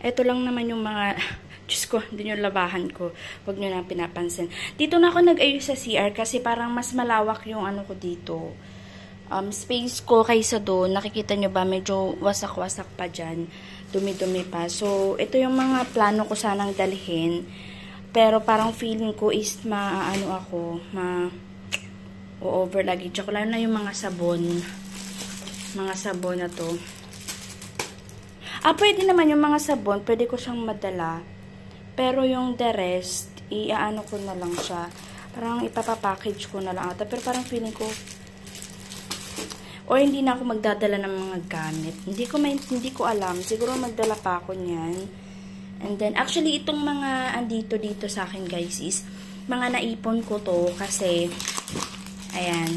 Ito lang naman yung mga, Diyos ko, din yung labahan ko. Huwag nyo na pinapansin. Dito na ako nag-ayos sa CR kasi parang mas malawak yung ano ko dito. Space ko kaysa doon. Nakikita nyo ba, medyo wasak-wasak pa dyan. Dumi-dumi pa. So, ito yung mga plano ko sanang dalhin. Pero parang feeling ko is over luggage ako. Lalo na yung mga sabon. Mga sabon na to. Pwede naman yung mga sabon. Pwede ko siyang madala. Pero yung the rest, iaano ko na lang siya. Parang ipapapackage ko na lang ata. Pero parang feeling ko, or hindi na ako magdadala ng mga gamit. Hindi ko alam. Siguro magdala pa ako niyan. And then, actually, itong mga andito dito sa akin, guys, is mga naipon ko to kasi, ayan,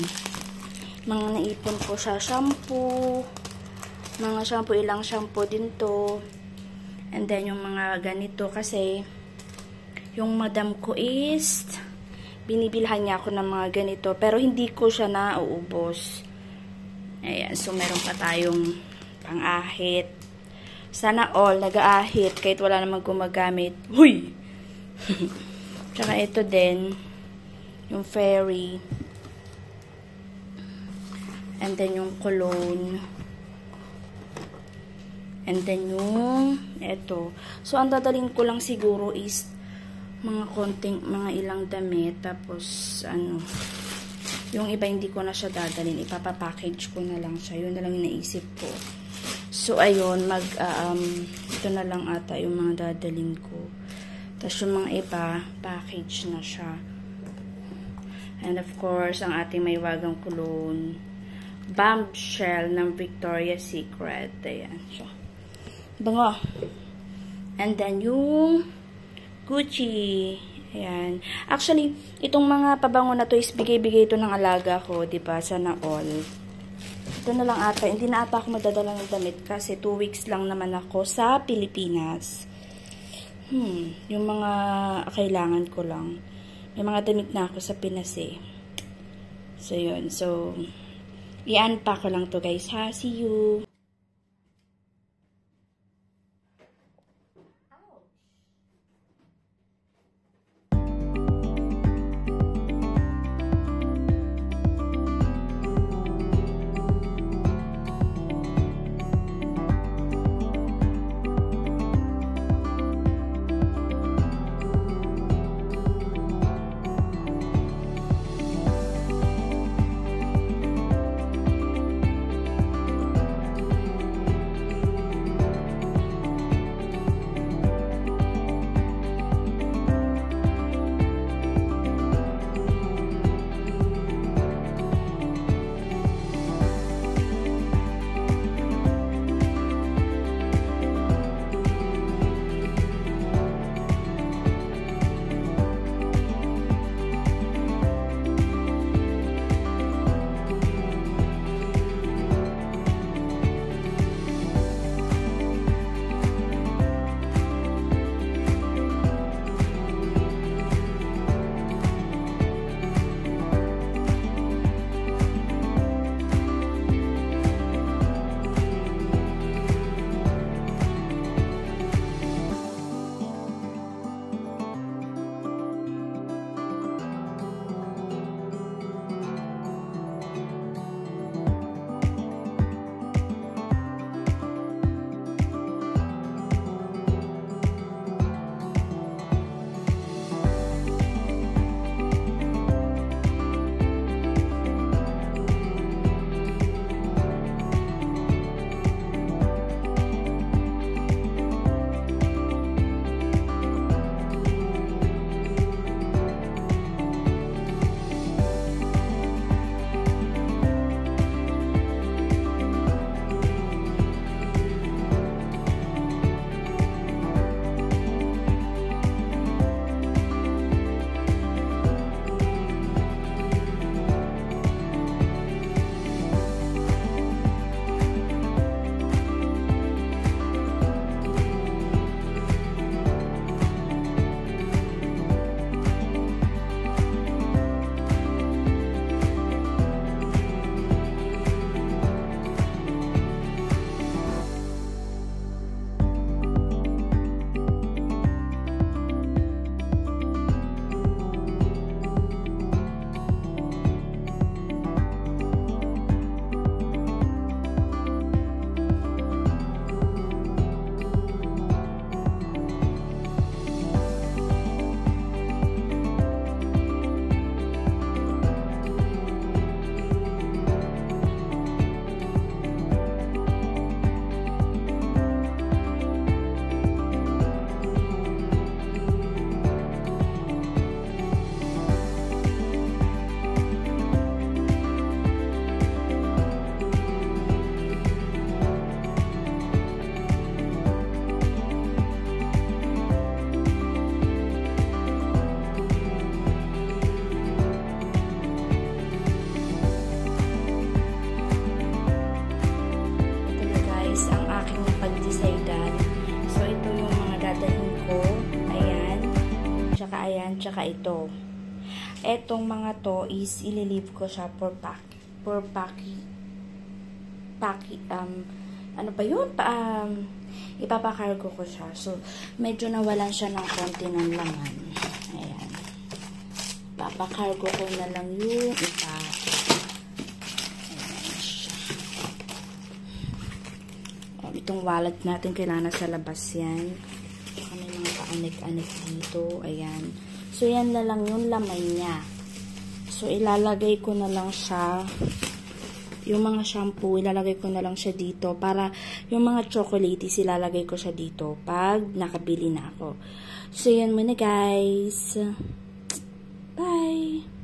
mga naipon ko siya. Shampoo, mga shampoo, ilang shampoo din to. And then, yung mga ganito kasi, yung madam ko is, binibilhan niya ako ng mga ganito. Pero, hindi ko siya nauubos. Ayan, so, meron pa tayong pang-ahit. Sana all, nag-aahit, kahit wala namang gumagamit. Huy! Tsaka ito din, yung fairy. And then, yung cologne. And then, yung eto. So, ang dadalhin ko lang siguro is mga ilang damit. Tapos, yung iba hindi ko na siya dadalhin. Ipapapackage ko na lang siya. Yun na lang yung naisip ko. So, ayun, ito na lang ata yung mga dadalhin ko. Tapos, yung mga iba, package na siya. And of course, ang ating may wagang cologne. Bombshell ng Victoria's Secret. Ayan siya. Bango. And then, yung Gucci. Ayan. Actually, itong mga pabango na to is bigay-bigay ito ng alaga ko. Diba? Sana all. Ito na lang ata. Hindi na ata ako madadala ng damit kasi 2 weeks lang naman ako sa Pilipinas. Yung mga kailangan ko lang. May mga damit na ako sa Pinas eh. So, yun. So, i-unpack ko lang to guys ha. See you! Ayan, tsaka ito. Etong mga to is ililive ko siya ano ba yun? Ipapakargo ko siya. So, medyo nawalan siya ng konti ng laman. Ayan. Papakargo ko na lang yung iba. Ayan siya. Itong wallet natin, kailangan sa labas yan. Saka may mga paanik-anik dito. Ayan. So, yan na lang yung laman niya. So, ilalagay ko na lang siya. Yung mga shampoo, ilalagay ko na lang siya dito. Para yung mga chocolates, ilalagay ko siya dito pag nakabili na ako. So, yan muna guys. Bye!